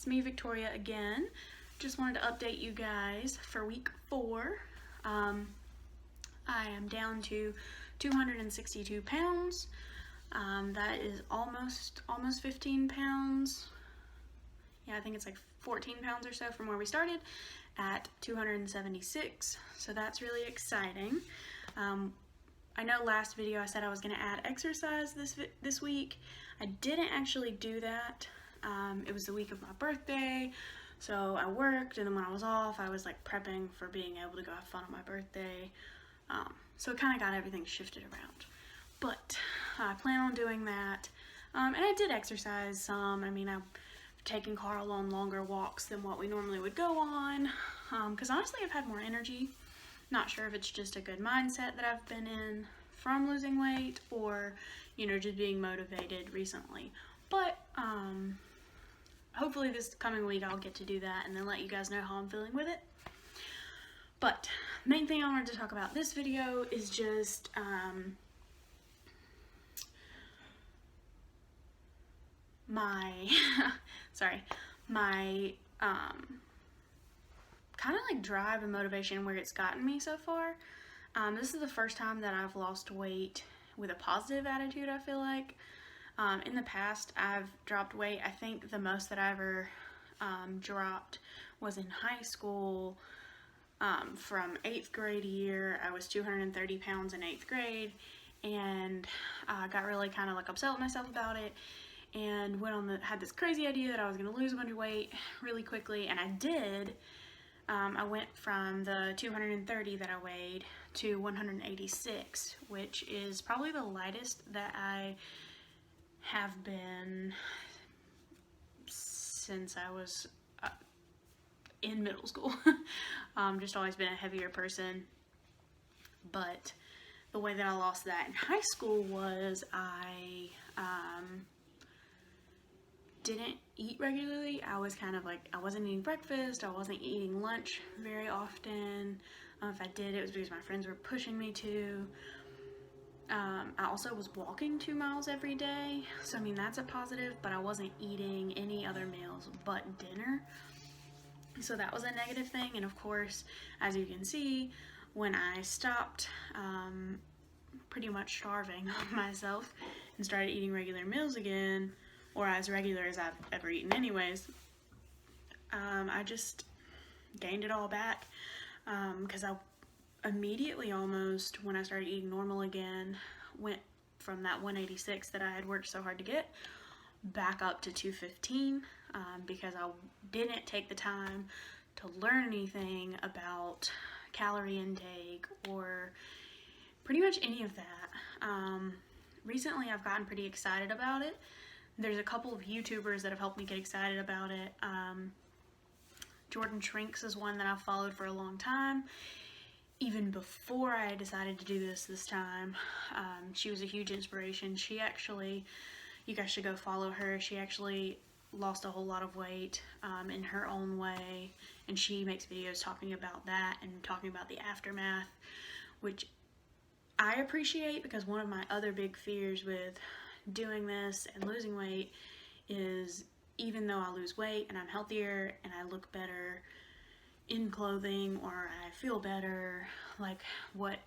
It's me, Victoria, again. Just wanted to update you guys for week 4. I am down to 262 pounds. That is almost 15 pounds. Yeah, I think it's like 14 pounds or so from where we started at 276. So that's really exciting. I know last video I said I was going to add exercise this week. I didn't actually do that. It was the week of my birthday, so I worked, and then when I was off, I was like prepping for being able to go have fun on my birthday. So it kind of got everything shifted around. But I plan on doing that. And I did exercise some. I mean, I've taken Carl on longer walks than what we normally would go on, because honestly I've had more energy. Not sure if it's just a good mindset that I've been in from losing weight, or just being motivated recently. But hopefully this coming week I'll get to do that and then let you guys know how I'm feeling with it. But main thing I wanted to talk about this video is just my kind of like drive and motivation, where it's gotten me so far. This is the first time that I've lost weight with a positive attitude, I feel like. In the past, I've dropped weight. I think the most that I ever dropped was in high school. From 8th grade year, I was 230 pounds in 8th grade, and I got really kind of like upset with myself about it, and had this crazy idea that I was going to lose a bunch of weight really quickly, and I did. I went from the 230 that I weighed to 186, which is probably the lightest that I have been since I was in middle school. Just always been a heavier person. But the way that I lost that in high school was I didn't eat regularly. I was kind of like, I wasn't eating breakfast, I wasn't eating lunch very often. If I did, it was because my friends were pushing me to. I also was walking 2 miles every day, so I mean that's a positive, but I wasn't eating any other meals but dinner. So that was a negative thing, and of course, as you can see, when I stopped pretty much starving myself and started eating regular meals again, or as regular as I've ever eaten anyways, I just gained it all back, because I immediately, almost when I started eating normal again, went from that 186 that I had worked so hard to get back up to 215, because I didn't take the time to learn anything about calorie intake or pretty much any of that. Recently I've gotten pretty excited about it. There's a couple of YouTubers that have helped me get excited about it. Jordan Shrinks is one that I've followed for a long time. Even before I decided to do this time, she was a huge inspiration. She actually, you guys should go follow her. She actually lost a whole lot of weight in her own way, and she makes videos talking about that and talking about the aftermath, which I appreciate, because one of my other big fears with doing this and losing weight is, even though I lose weight and I'm healthier and I look better in clothing, or I feel better, like what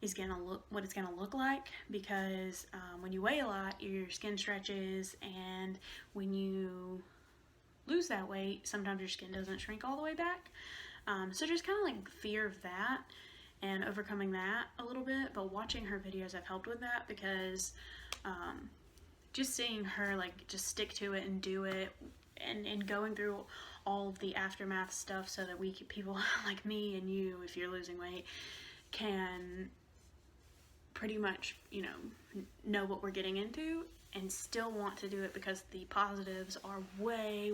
it's gonna look like, because when you weigh a lot, your skin stretches, and when you lose that weight, sometimes your skin doesn't shrink all the way back. So just kind of like fear of that and overcoming that a little bit. But watching her videos have helped with that, because just seeing her like just stick to it and do it, and going through all of the aftermath stuff, so that people like me and you, if you're losing weight, can pretty much know what we're getting into and still want to do it, because the positives are way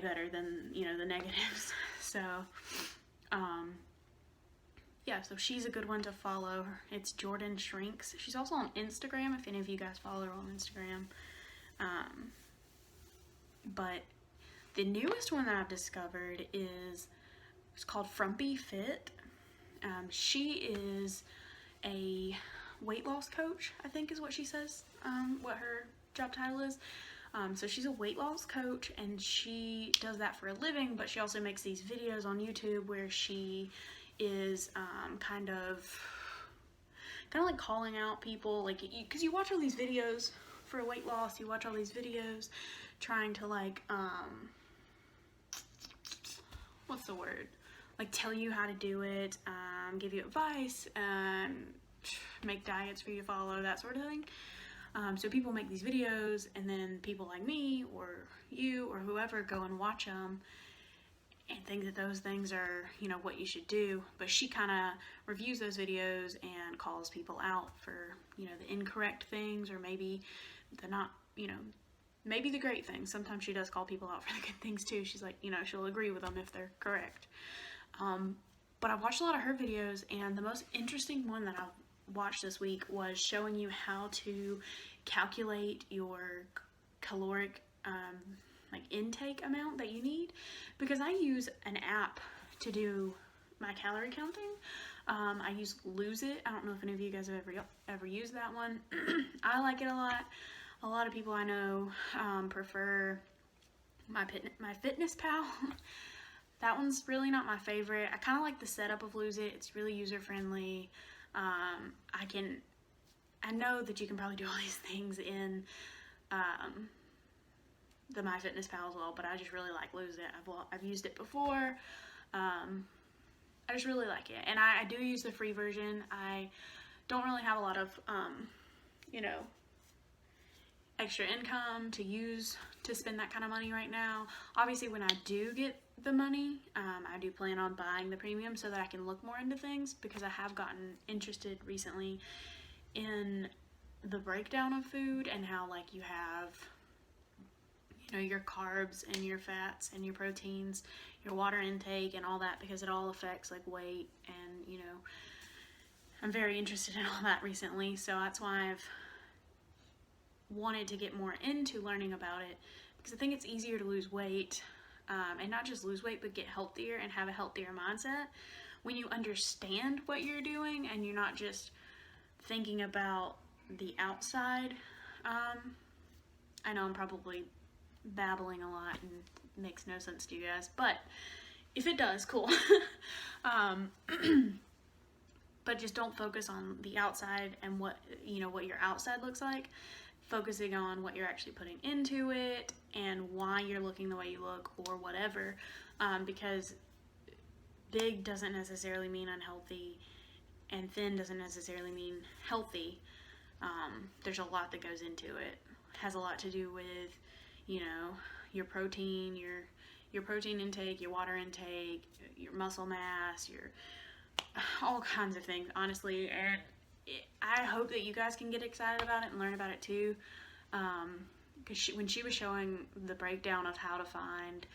better than the negatives. So yeah, so she's a good one to follow. It's Jordan Shrinks. She's also on Instagram, if any of you guys follow her on Instagram. But the newest one that I've discovered it's called Frumpy Fit. She is a weight loss coach, I think is what she says, what her job title is. So she's a weight loss coach, and she does that for a living, but she also makes these videos on YouTube where she is kind of like calling out people, like, because you watch all these videos for weight loss, you watch all these videos trying to like what's the word, like tell you how to do it, give you advice, make diets for you to follow, that sort of thing. So people make these videos, and then people like me or you or whoever go and watch them and think that those things are, you know, what you should do. But she kind of reviews those videos and calls people out for, you know, the incorrect things, or maybe the not, you know, maybe the great things. Sometimes she does call people out for the good things too. She's like, you know, she'll agree with them if they're correct. But I've watched a lot of her videos, and the most interesting one that I've watched this week was showing you how to calculate your caloric like intake amount that you need, because I use an app to do my calorie counting. I use Lose It. I don't know if any of you guys have ever used that one. I like it a lot. A lot of people I know prefer my Fitness Pal. That one's really not my favorite. I kind of like the setup of Lose It. It's really user friendly. I know that you can probably do all these things in the MyFitnessPal as well, but I just really like Lose It. I've used it before. I just really like it, and I do use the free version. I don't really have a lot of you know, extra income to use to spend that kind of money right now. Obviously, when I do get the money, I do plan on buying the premium so that I can look more into things, because I have gotten interested recently in the breakdown of food and how, like, you have, you know, your carbs and your fats and your proteins, your water intake and all that, because it all affects like weight, and, you know, I'm very interested in all that recently. So that's why I've wanted to get more into learning about it, because I think it's easier to lose weight, and not just lose weight, but get healthier and have a healthier mindset when you understand what you're doing and you're not just thinking about the outside. I know I'm probably babbling a lot and makes no sense to you guys, but if it does, cool. But just don't focus on the outside and what, you know, what your outside looks like. Focusing on what you're actually putting into it and why you're looking the way you look, or whatever, because big doesn't necessarily mean unhealthy, and thin doesn't necessarily mean healthy. There's a lot that goes into it. It has a lot to do with, you know, your protein, your protein intake, your water intake, your muscle mass, your all kinds of things, honestly. And I hope that you guys can get excited about it and learn about it too, because when she was showing the breakdown of how to find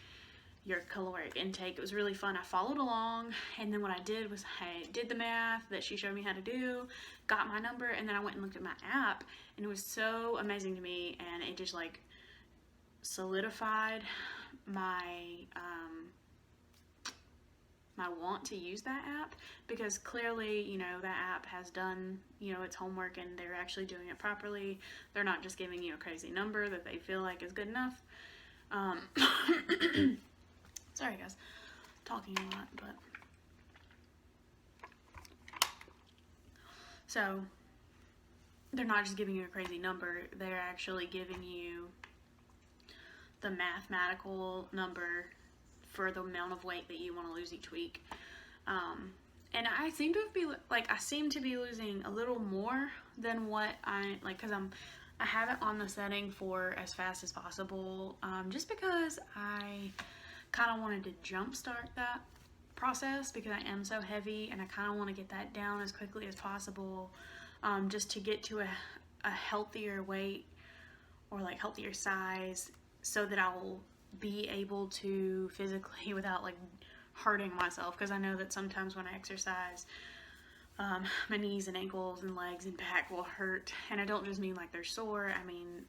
your caloric intake, it was really fun. I followed along, and then what I did was I did the math that she showed me how to do, got my number, and then I went and looked at my app, and it was so amazing to me, and it just like solidified my my want to use that app, because clearly, you know, that app has done, you know, its homework, and they're actually doing it properly. They're not just giving you a crazy number that they feel like is good enough. Sorry guys, talking a lot, but so they're not just giving you a crazy number, they're actually giving you the mathematical number for the amount of weight that you want to lose each week. And I seem to be losing a little more than what I like, because I have it on the setting for as fast as possible, just because I kind of wanted to jumpstart that process, because I am so heavy and I kind of want to get that down as quickly as possible, just to get to a healthier weight, or like healthier size, so that I will be able to physically, without like hurting myself, because I know that sometimes when I exercise, my knees and ankles and legs and back will hurt, and I don't just mean like they're sore, I mean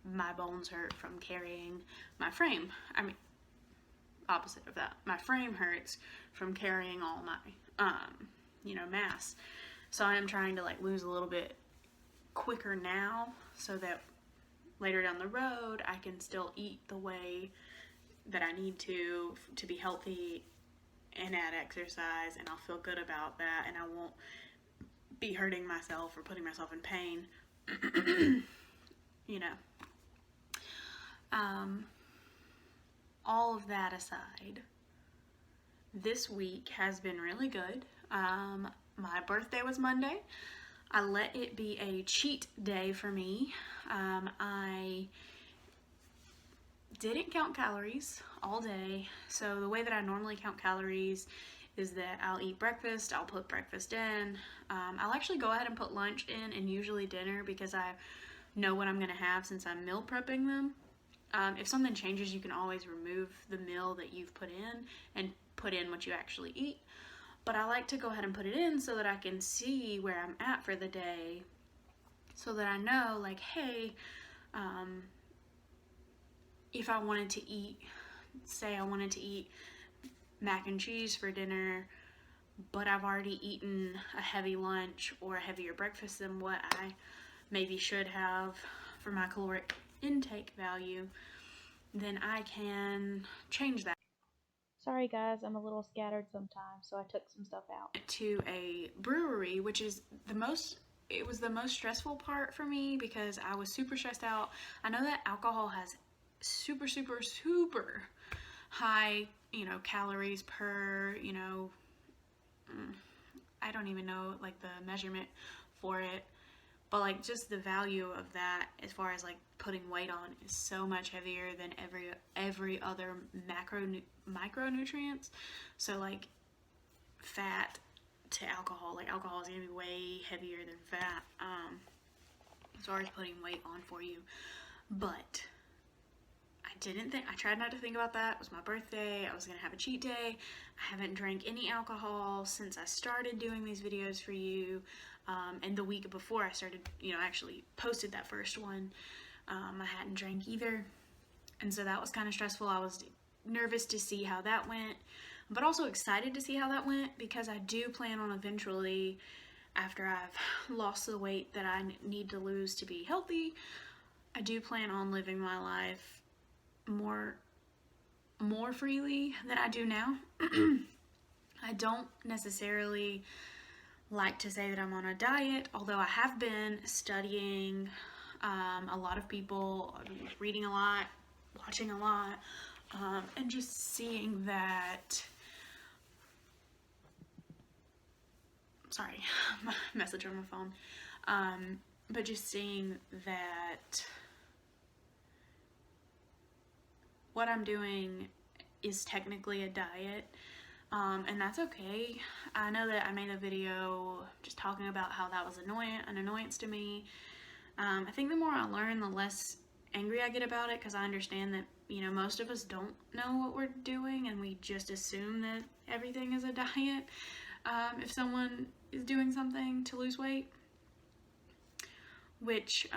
my bones hurt from carrying my frame. I mean, opposite of that, my frame hurts from carrying all my you know, mass. So I am trying to like lose a little bit quicker now, so that later down the road, I can still eat the way that I need to be healthy and add exercise, and I'll feel good about that, and I won't be hurting myself or putting myself in pain. You know. All of that aside, this week has been really good. My birthday was Monday. I let it be a cheat day for me. I didn't count calories all day. So the way that I normally count calories is that I'll eat breakfast, I'll put breakfast in. I'll actually go ahead and put lunch in and usually dinner because I know what I'm going to have since I'm meal prepping them. If something changes, you can always remove the meal that you've put in and put in what you actually eat. But I like to go ahead and put it in so that I can see where I'm at for the day, so that I know, like, hey, if I wanted to eat, say I wanted to eat mac and cheese for dinner, but I've already eaten a heavy lunch or a heavier breakfast than what I maybe should have for my caloric intake value, then I can change that. Sorry guys, I'm a little scattered sometimes, so I took some stuff out. To a brewery, which is it was the most stressful part for me because I was super stressed out. I know that alcohol has super, super, super high, calories per, I don't even know like the measurement for it, but like just the value of that as far as like putting weight on is so much heavier than every other micronutrients. So like fat to alcohol, like alcohol is gonna be way heavier than fat as far as putting weight on for you. But I tried not to think about that. It was my birthday. I was gonna have a cheat day. I haven't drank any alcohol since I started doing these videos for you. And the week before I started, actually posted that first one, I hadn't drank either. And so that was kind of stressful. I was nervous to see how that went, but also excited to see how that went because I do plan on eventually, after I've lost the weight that I need to lose to be healthy, I do plan on living my life more freely than I do now. I don't necessarily like to say that I'm on a diet, although I have been studying a lot of people, reading a lot, watching a lot, and just seeing that. Sorry, message on my phone. But just seeing that what I'm doing is technically a diet, and that's okay. I know that I made a video just talking about how that was an annoyance to me. I think the more I learn, the less angry I get about it, because I understand that, most of us don't know what we're doing, and we just assume that everything is a diet if someone is doing something to lose weight, which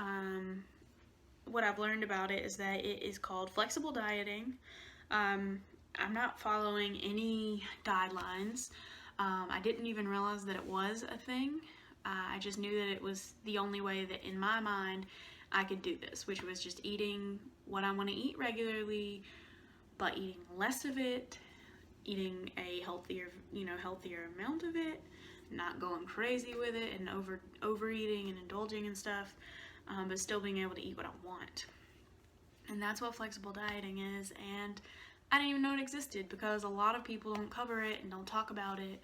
what I've learned about it is that it is called flexible dieting. I'm not following any guidelines. I didn't even realize that it was a thing. I just knew that it was the only way that in my mind I could do this, which was just eating what I want to eat regularly, but eating less of it, eating a healthier amount of it, not going crazy with it and overeating and indulging and stuff, but still being able to eat what I want. And that's what flexible dieting is, and I didn't even know it existed because a lot of people don't cover it and don't talk about it.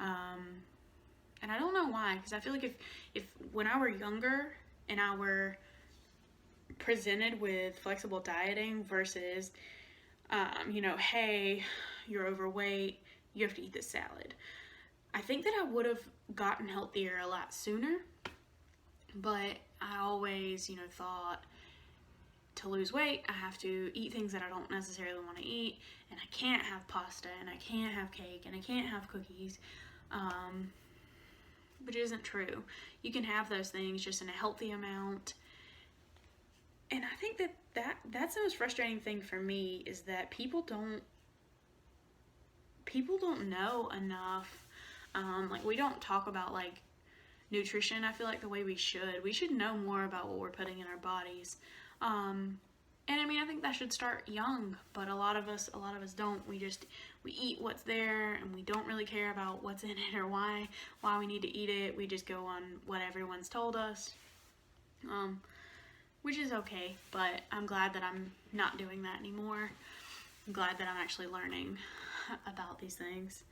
And I don't know why, because I feel like if when I were younger and I were presented with flexible dieting versus, hey, you're overweight, you have to eat this salad, I think that I would have gotten healthier a lot sooner. But I always, thought to lose weight, I have to eat things that I don't necessarily want to eat, and I can't have pasta, and I can't have cake, and I can't have cookies, which isn't true. You can have those things just in a healthy amount. And I think that's the most frustrating thing for me, is that people don't know enough. Like, we don't talk about like nutrition, I feel like, the way we should. We should know more about what we're putting in our bodies. And I mean, I think that should start young, but a lot of us don't. We eat what's there, and we don't really care about what's in it or why we need to eat it. We just go on what everyone's told us, which is okay, but I'm glad that I'm not doing that anymore. I'm glad that I'm actually learning about these things.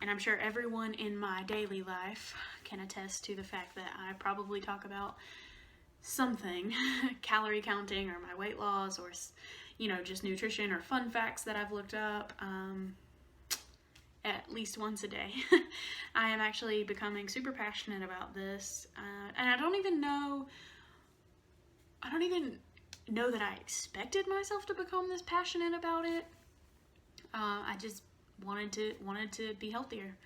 And I'm sure everyone in my daily life can attest to the fact that I probably talk about something, calorie counting or my weight loss or, you know, just nutrition or fun facts that I've looked up at least once a day. I am actually becoming super passionate about this, and I don't even know that I expected myself to become this passionate about it. I just wanted to be healthier.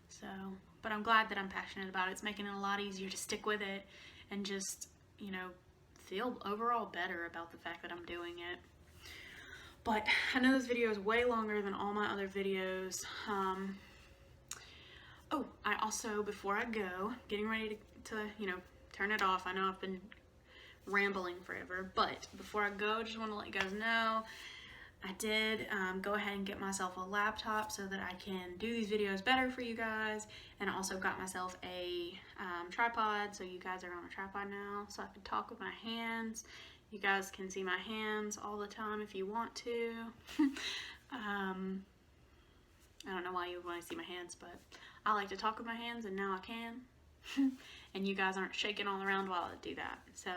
So, but I'm glad that I'm passionate about it. It's making it a lot easier to stick with it and just, you know, feel overall better about the fact that I'm doing it. But I know this video is way longer than all my other videos. Oh, I also, before I go, getting ready to you know, turn it off. I know I've been rambling forever, but before I go, I just want to let you guys know I did go ahead and get myself a laptop so that I can do these videos better for you guys, and I also got myself a tripod, so you guys are on a tripod now, so I can talk with my hands. You guys can see my hands all the time if you want to. I don't know why you would want to see my hands, but I like to talk with my hands, and now I can. And you guys aren't shaking all around while I do that. So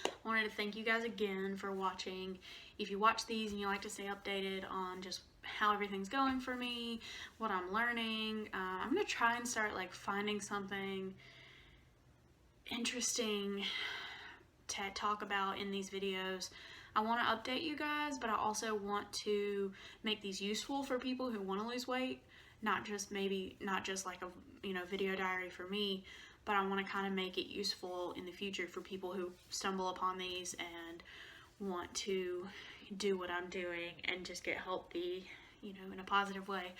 I wanted to thank you guys again for watching. If you watch these and you like to stay updated on just how everything's going for me, what I'm learning, I'm going to try and start like finding something interesting to talk about in these videos. I want to update you guys, but I also want to make these useful for people who want to lose weight, not just like a, you know, video diary for me, but I want to kind of make it useful in the future for people who stumble upon these and want to do what I'm doing and just get healthy, you know, in a positive way.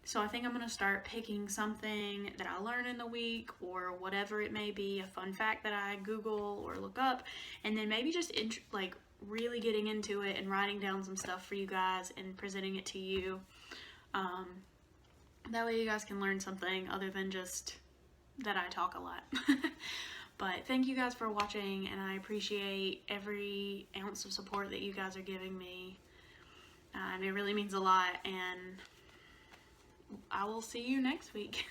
So I think I'm going to start picking something that I learn in the week or whatever it may be, a fun fact that I Google or look up, and then maybe just like really getting into it and writing down some stuff for you guys and presenting it to you. That way you guys can learn something other than just that I talk a lot. But thank you guys for watching, and I appreciate every ounce of support that you guys are giving me. It really means a lot, and I will see you next week.